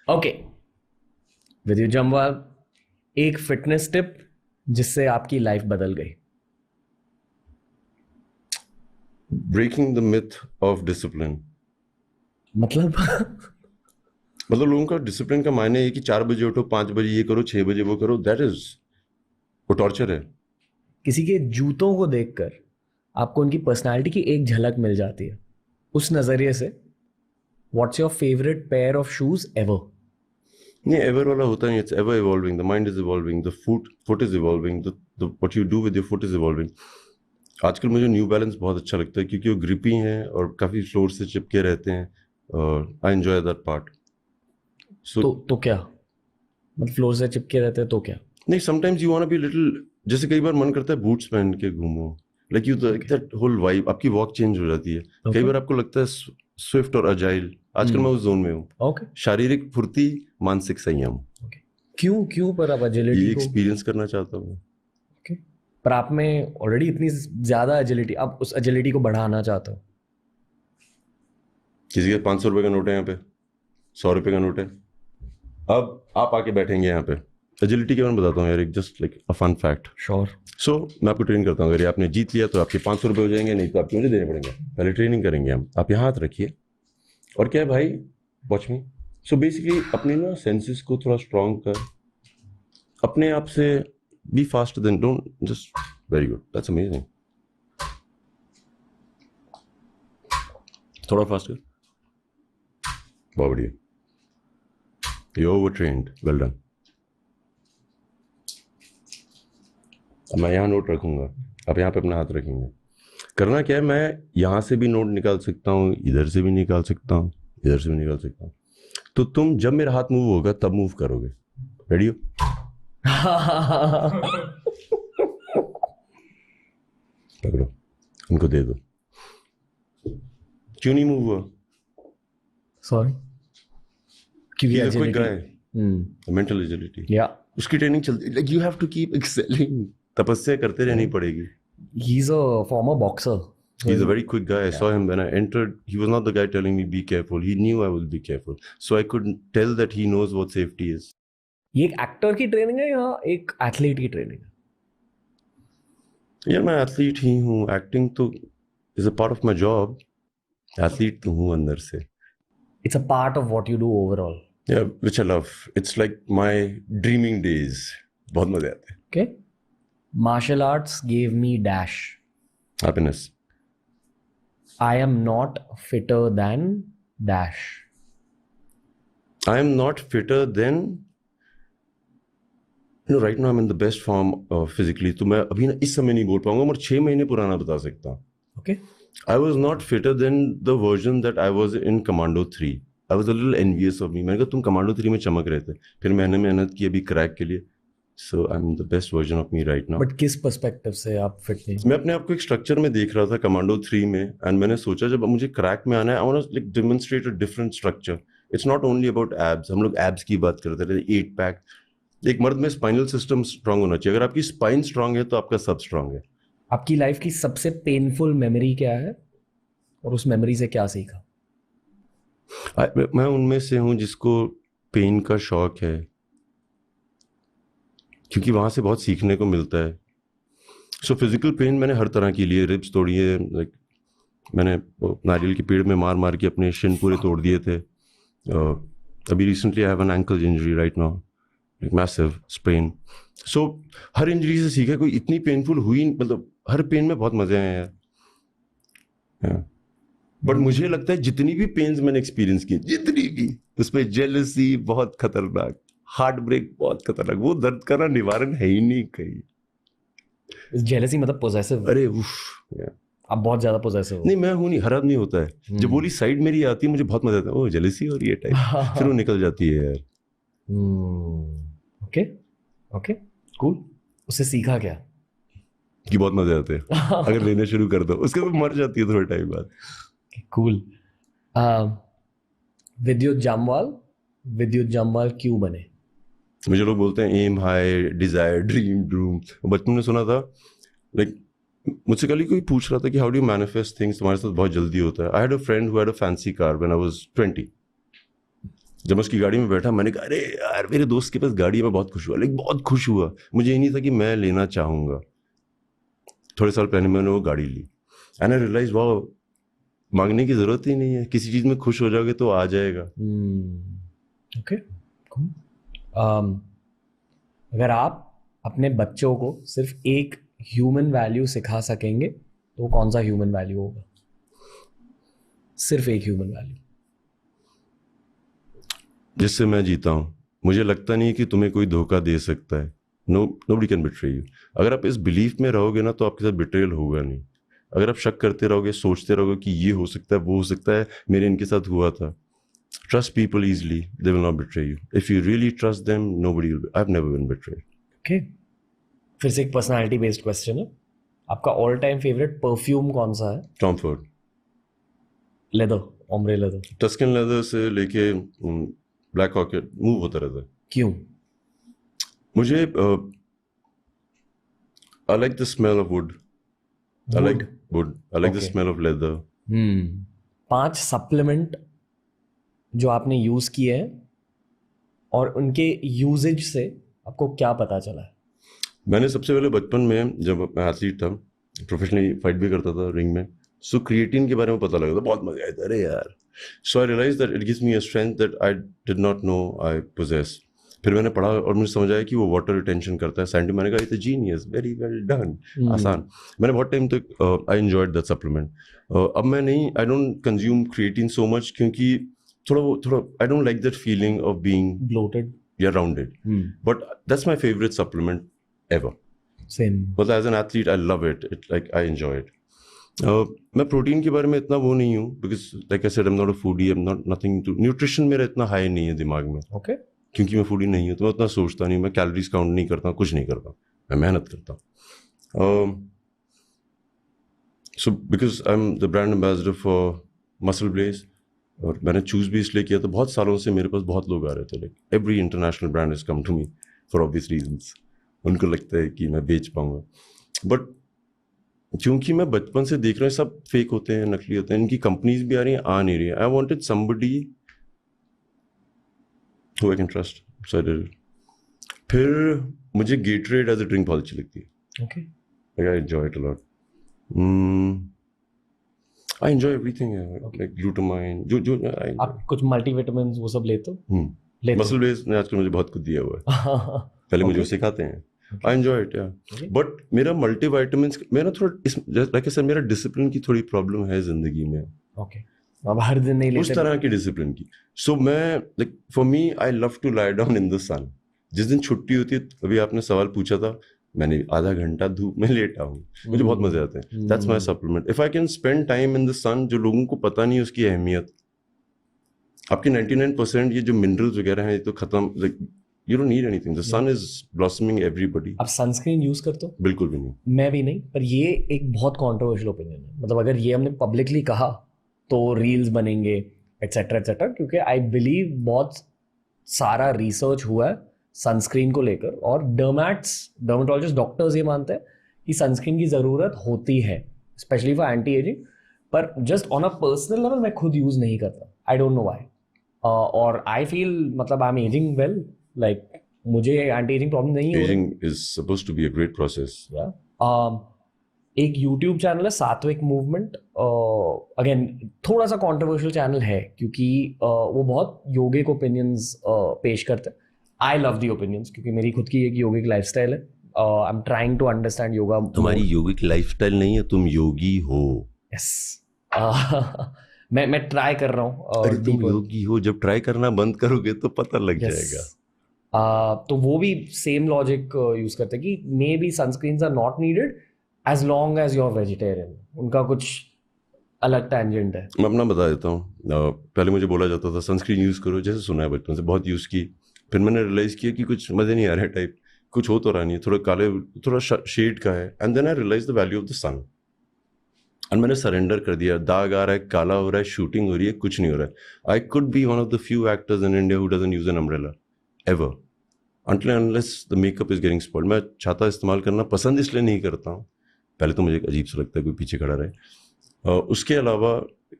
Okay, विद्युत जम्वाल, एक fitness tip जिससे आपकी लाइफ बदल गई। Breaking the myth of discipline. मतलब मतलब लोगों का डिसिप्लिन का मायने है कि 4 बजे उठो, 5 बजे ये करो, 6 बजे वो करो। दैट इज वो टॉर्चर है। किसी के जूतों को देखकर आपको उनकी पर्सनालिटी की एक झलक मिल जाती है। उस नजरिए से what's your favourite pair of shoes ever? नहीं, एवर वाला होता नहीं। It's ever evolving. The mind is evolving, the foot is evolving, the what you do with your foot is evolving. आजकल मुझे न्यू बैलेंस बहुत अच्छा लगता है क्योंकि वो ग्रिपी हैं और काफ़ी फ्लोर से चिपके रहते हैं और आई एंजॉय दैट पार्ट। सो तो क्या मतलब फ्लोर से चिपके रहते हैं तो क्या? नहीं, sometimes you want be little, जैसे कई बार मन करता है बूट्स पहन के घूमो। Like you that whole vibe, आपकी वॉक चेंज हो जाती है। कई बार आपको लगता है स्विफ्ट और अजाइल। आजकल मैं उस जोन में हूँ। ओके, शारीरिक फुर्ती, मानसिक संयम, क्यों क्यों पर आप ये एजिलिटी को? एक्सपीरियंस करना चाहता हूँ। ओके, पर आप में ऑलरेडी इतनी ज्यादा एजिलिटी, आप उस एजिलिटी को बढ़ाना चाहते हो? किसी के 500 रुपए का नोट है यहाँ पे, 100 रुपए का नोट है। अब आप आके बैठेंगे यहाँ पे। एजिलिटी के बारे में बताता हूँ यार, एक just like a fun fact. Sure. So मैं आपको ट्रेन करता हूँ। अगर आपने जीत लिया तो आपके 500 रुपए हो जाएंगे, नहीं तो आपके मुझे देने पड़ेंगे। पहले ट्रेनिंग करेंगे हम। आप यहाँ हाथ रखिए और क्या है भाई, वॉच मी। सो बेसिकली अपने ना सेंसेस को थोड़ा स्ट्रॉन्ग कर, अपने आप से be fast then don't just. Very good, that's amazing. थोड़ा फास्ट कर, बहुत बढ़िया। You over trained, well done. अब मैं यहाँ नोट रखूंगा, आप यहाँ पे अपना हाथ रखेंगे। करना क्या है, मैं यहाँ से भी नोट निकाल सकता हूँ, इधर से भी निकाल सकता हूँ, इधर से भी निकाल सकता हूँ। तो तुम जब मेरा हाथ मूव होगा तब मूव करोगे। रेडी हो? पकड़ो, उनको दे दो। क्यों नहीं मूव हुआ? सॉरी, क्योंकि He's a quick agility. guy. Mental agility. या उसकी ट्रेनिंग चलती, like you have to keep excelling. तपस्या करते रहनी पड़ेगी। He is a former boxer. He's a very quick guy. I saw him when I entered. He was not the guy telling me be careful. He knew I will be careful. So I could tell that he knows what safety is. ये एक actor की training है या एक athlete की training है? यार मैं एथलीट ही हूँ। एक्टिंग तो is a part of my job. Athlete तो हूँ अंदर से। It's a part of what you do overall. Yeah, which I love. It's like my dreaming days. बहुत मजे आते हैं। Okay, martial arts gave me dash. Happiness. I am not fitter than dash. I am not fitter than. Right now I'm in the best form physically. तो मैं अभी ना इस समय नहीं बोल पाऊंगा, मैं 6 महीने पुराना बता सकता हूँ। Okay. I was not fitter than the version that I was in Commando 3. I was a little envious of me. मैंने कहा तुम Commando 3 में चमक रहे थे, फिर मैंने मेहनत की अभी क्रैक के लिए। So I'm the best version of me right now. But किस पर्सपेक्टिव से आप फिट नहीं? मैं अपने आप को एक स्ट्रक्चर में देख रहा था Commando 3 में, एंड मैंने सोचा जब मुझे क्रैक में आना है, I want to like demonstrate a different structure. It's not only about abs. हम लोग abs की बात करते थे, 8 पैक। एक मर्द में स्पाइनल सिस्टम स्ट्रांग होना चाहिए। अगर आपकी स्पाइन स्ट्रांग है तो आपका सब स्ट्रांग है। आपकी लाइफ की सबसे पेनफुल मेमोरी क्या है और उस मेमोरी से क्या सीखा? मैं उनमें से हूँ जिसको पेन का शौक है, क्योंकि वहां से बहुत सीखने को मिलता है। सो फिजिकल पेन मैंने हर तरह की लिए। रिब्स तोड़ी है, लाइक मैंने नारियल के पेड़ में मार मार के अपने शिन पूरे तोड़ दिए थे। अभी recently I have an ankle injury right now, massive sprain. So her injury से सीखा। कोई इतनी पेनफुल हुई, मतलब हर पेन में बहुत मजे आए यार। बट मुझे लगता है जितनी भी पेन्स मैंने एक्सपीरियंस की, जितनी भी, उसमें जेलसी बहुत खतरनाक, हार्ट ब्रेक बहुत खतरनाक। वो दर्द का ना निवारण है ही नहीं कहीं। जेलसी मतलब पोजेसिव? अरे उफ, आप बहुत ज्यादा पोजेसिव हो। नहीं मैं हूँ नहीं, हर आदमी होता है। जब बोली साइड मेरी आती है मुझे बहुत मजा आता है, ओ जेलसी हो रही है टाइप, फिर वो निकल जाती है यार। Okay okay, cool. उससे सीखा क्या? कि बहुत मजे आते हैं। अगर लेने शुरू कर दो उसके बाद मर जाती है थोड़े टाइम बाद। कूल। विद्युत जामवाल क्यों बने? मुझे लोग बोलते हैं एम हाई, डिजायर, ड्रीम, बचपन में सुना था। लाइक मुझसे कल ही कोई पूछ रहा था कि how do you manifest things, तुम्हारे साथ बहुत जल्दी होता है। I had a friend who had a fancy car when I was 20। जब मैं उसकी गाड़ी में बैठा मैंने कहा अरे यार मेरे दोस्त के पास गाड़ी है, मैं बहुत खुश हुआ, लेकिन बहुत खुश हुआ, मुझे ये नहीं था कि मैं लेना चाहूँगा। थोड़े साल पहले मैंने वो गाड़ी ली एंड आई रियलाइज वाह, मांगने की ज़रूरत ही नहीं है, किसी चीज़ में खुश हो जाओगे तो आ जाएगा। ओके, अगर आप अपने बच्चों को सिर्फ एक ह्यूमन वैल्यू सिखा सकेंगे तो कौन सा ह्यूमन वैल्यू होगा? सिर्फ एक ह्यूमन वैल्यू जिससे मैं जीता हूँ। मुझे लगता नहीं है कि तुम्हें कोई धोखा दे सकता है। Nobody can betray you. अगर आप इस बिलीफ में रहोगे ना तो आपके साथ बिट्रेयल होगा नहीं। अगर आप शक करते रहोगे, सोचते रहोगे कि ये हो सकता है, वो हो सकता है, मेरे इनके साथ हुआ था, trust people easily, they will not betray you. If you really trust them, nobody will. I have never been betrayed. Okay, फिर से एक पर्सनालिटी बेस्ड क्वेश्चन है। आपका ऑल टाइम फेवरेट परफ्यूम कौन सा है? Tom Ford. Leather, ombre leather. Tuscan leather से लेके ब्लैक ऑर्किड मूव होता रहता है। क्यों? मुझे I like the smell of would. I like wood. I like the Okay. smell of leather. 5 supplement जो आपने यूज किए हैं और उनके यूजेज से आपको क्या पता चला है? मैंने सबसे पहले बचपन में, जब मैं एथलीट था, प्रोफेशनली फाइट भी करता था रिंग में, सो क्रिएटिन के बारे में पता लगा था, बहुत मजा आया था, अरे यार। So I realize that it gives me a strength that I did not know I possess. फिर मैंने पढ़ा और मुझे समझ आया कि वो वाटर रिटेंशन करता है। साइंटिस्ट, मैंने कहा it's genius, very well done, आसान। मैंने बहुत टाइम तक आई एंजॉयड दैट सप्लीमेंट। अब मैं नहीं, I don't consume creatine so much, क्योंकि थोड़ा I don't like that feeling of being bloated या rounded. But that's my favourite supplement ever. Same. मतलब as an athlete I love it, like I enjoy it. मैं protein के बारे में इतना वो नहीं हूँ, because like I said I am not a foodie, I am not nothing to, nutrition मेरा इतना हाई नहीं है दिमाग में। ओके। क्योंकि मैं फूडी नहीं हूँ तो मैं उतना सोचता नहीं, मैं कैलोरीज काउंट नहीं करता, कुछ नहीं करता, मैं मेहनत करता हूँ। So because I am the brand ambassador for MuscleBlaze, और मैंने चूज भी इसलिए किया, तो बहुत सालों से मेरे पास बहुत लोग आ रहे थे, like every international brand has come to me for obvious reasons. उनको लगता है कि मैं बेच पाऊंगा, बट क्योंकि मैं बचपन से देख रहा हूँ सब फेक होते हैं, नकली होते हैं, इनकी कंपनीज भी आ रही हैं, आ नहीं रही है। I wanted somebody who I can trust, so I did it. फिर मुझे Gatorade as a drink बहुत अच्छी लगती है। Okay. Like I enjoy it a lot. I enjoy everything, like glutamine, जो I enjoy. आप कुछ मल्टीविटामिन्स वो सब लेते हो? लेते मसल बेस ने आजकल मुझे बहुत कुछ दिया हुआ है। पहले मुझे वो सिखाते हैं। I enjoy it, yeah. But मेरा मल्टीविटामिन्स, मेरा थोड़ा like I said, मेरा डिसिप्लिन की थोड़ी प्रॉब्लम है जिंदगी में। Okay. अब हर दिन नहीं लेते उस तरह की डिसिप्लिन की। सो मैं, like for me, I love to lie down in the sun. जिस दिन छुट्टी होती है, अभी आपने सवाल पूछा था, मैंने आधा घंटा धूप में लेटा हूँ, मुझे बहुत मजे आते हैं। That's my supplement. If I can spend time in the sun, जो लोगों को पता नहीं उसकी अहमियत, आपके 99% ये जो मिनरल्स वगैरह हैं ये तो खत्म, like you don't need anything, the sun is blossoming everybody. आप सनस्क्रीन यूज करते हो? बिल्कुल भी नहीं। मैं भी नहीं, पर ये एक बहुत कंट्रोवर्शियल ओपिनियन है। मतलब अगर ये हमने पब्लिकली कहा तो रील्स बनेंगे एटसेट्रा एटसेट्रा, क्योंकि आई बिलीव बहुत सारा रिसर्च हुआ है सनस्क्रीन को लेकर, और डर्मेटोलॉजिस्ट, डॉक्टर्स ये मानते हैं कि सनस्क्रीन की ज़रूरत होती है, स्पेशली फॉर एंटी एजिंग। पर just on a personal level मैं खुद यूज़ नहीं करता, आई डोंट नो व्हाई। और आई फील, मतलब I am ageing well, like मुझे एंटी एजिंग प्रॉब्लम नहीं है। Ageing is supposed to be a great process. एक यूट्यूब चैनल है सात्विक मूवमेंट, अगेन थोड़ा सा कंट्रोवर्शियल चैनल है क्योंकि वो बहुत योगिक ओपिनियंस पेश करते हैं। आई लव दी ओपिनियंस क्योंकि मेरी खुद की एक योगिक लाइफस्टाइल है। I am trying to understand yoga. तुम्हारी योगिक लाइफस्टाइल नहीं है, तुम योगी हो। यस। मैं ट्राई कर रहा हूँ। अरे तुम योगी हो, जब ट्राई करना बंद करोगे तो पता लग जाएगा। तो वो भी सेम लॉजिक यूज करते हैं कि maybe sunscreens are not needed as long as you're vegetarian। उनका कुछ अलग टेंजेंट है। मैं अपना बता देता हूँ। पहले मुझे बोला जाता था सनस्क्रीन यूज़ करो, जैसे सुना है बचपन से, बहुत यूज़ की। फिर मैंने रियलाइज़ किया कि कुछ मज़े नहीं आ रहा है, टाइप कुछ हो तो रहा नहीं है, थोड़ा काले, थोड़ा शेड का है। And then I realise the value of the sun, and मैंने सरेंडर कर दिया। दाग आ रहा है, काला हो रहा है, शूटिंग हो रही है, कुछ नहीं हो रहा है। I could be one of the few actors in India who doesn't use an umbrella ever, until and unless the makeup is getting spoiled। मैं छाता इस्तेमाल करना पसंद इसलिए नहीं करता हूँ, पहले तो मुझे अजीब सा लगता है कोई पीछे खड़ा रहे। उसके अलावा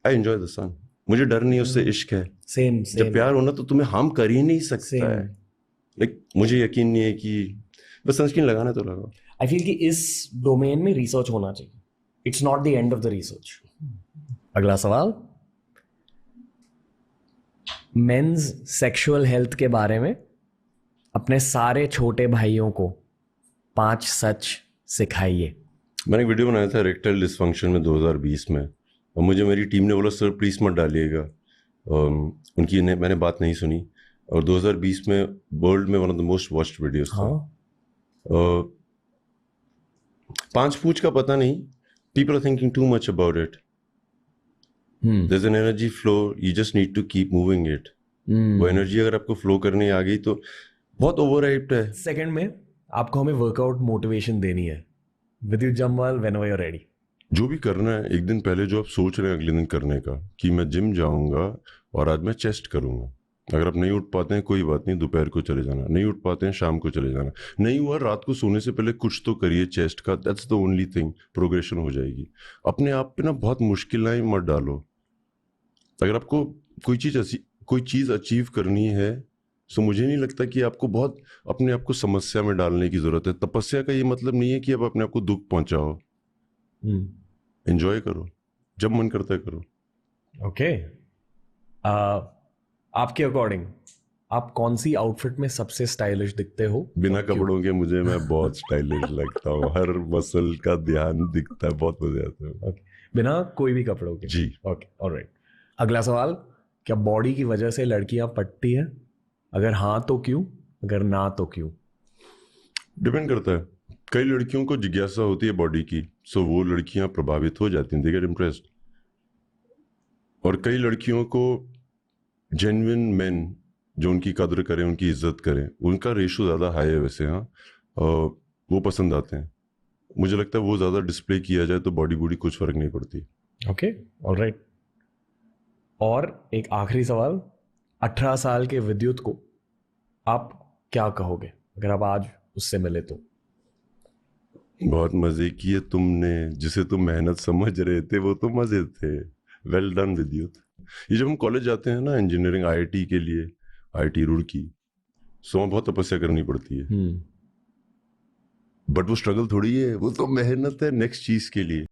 आई एंजॉय द सन। मुझे डर नहीं, उससे इश्क है। सेम जब प्यार होना तो तुम्हें हार्म कर ही नहीं सकता है। सेम। लाइक मुझे यकीन नहीं है कि बस सनस्क्रीन लगाना तो लगाओ। आई फील कि इस डोमेन में रिसर्च होना चाहिए, it's not the end of the research. अगला सवाल, मेंस सेक्सुअल हेल्थ के बारे में अपने सारे छोटे भाइयों को 5 सच सिखाइए। मैंने एक वीडियो बनाया था इरेक्टाइल डिसफंक्शन में 2020 में, और मुझे मेरी टीम ने बोला सर प्लीज़ मत डालिएगा। मैंने बात नहीं सुनी, और 2020 में वर्ल्ड में one of the most watched videos था। हाँ 5 पूछ का पता नहीं, people are thinking too much about it. There is an energy flow, you just need to keep moving it. वो एनर्जी अगर आपको फ्लो करने आ गई तो बहुत ओवर हाइप्ड है। सेकंड में आपको हमें वर्कआउट मोटिवेशन देनी है। Vidyut Jammwal, whenever you are ready. जो भी करना है एक दिन पहले जो आप सोच रहे हैं अगले दिन करने का, कि मैं जिम जाऊंगा और आज मैं चेस्ट करूंगा। अगर आप नहीं उठ पाते हैं कोई बात नहीं, दोपहर को चले जाना, नहीं उठ पाते हैं शाम को चले जाना, नहीं हुआ रात को सोने से पहले कुछ तो करिए चेस्ट का। That's the only thing, progression हो जाएगी। अपने आप पे ना बहुत मुश्किलें मत डालो। अगर आपको कोई चीज़ अचीव करनी है तो मुझे नहीं लगता कि आपको बहुत अपने आप को समस्या में डालने की ज़रूरत है। तपस्या का ये मतलब नहीं है कि आप अपने आप को दुख पहुंचाओ। एंजॉय करो, जब मन करता है करो। ओके, आपके अकॉर्डिंग आप कौन सी आउटफिट में सबसे स्टाइलिश दिखते हो? बिना कपड़ों के मुझे मैं बहुत स्टाइलिश लगता हूँ, हर मसल का ध्यान दिखता है, बहुत मजे आते हैं। Okay. बिना कोई भी कपड़ों के? जी। Okay, alright. अगला सवाल, क्या बॉडी की वजह से लड़कियां पटती है? अगर हाँ तो क्यों, अगर ना तो क्यों? डिपेंड करता है। कई लड़कियों को जिज्ञासा होती है बॉडी की, सो वो लड़कियां प्रभावित हो जाती हैं, दे गेट इम्प्रेस्ड। और कई लड़कियों को जेन्युइन मेन जो उनकी कद्र करें, उनकी इज्जत करें, उनका रेशो ज़्यादा हाई है वैसे। हाँ, वो पसंद आते हैं। मुझे लगता है वो ज़्यादा डिस्प्ले किया जाए तो बॉडी कुछ फ़र्क नहीं पड़ती। Okay, alright. और एक आखिरी सवाल, 18 साल के विद्युत को आप क्या कहोगे अगर आप आज उससे मिले तो? बहुत मज़े किए तुमने, जिसे तुम मेहनत समझ रहे थे वो तो मज़े थे। वेल डन विद्युत। ये जब हम कॉलेज जाते हैं ना इंजीनियरिंग आईआईटी के लिए, आईआईटी रुड़की, सो वहाँ बहुत तपस्या करनी पड़ती है। बट वो स्ट्रगल थोड़ी है, वो तो मेहनत है नेक्स्ट चीज़ के लिए।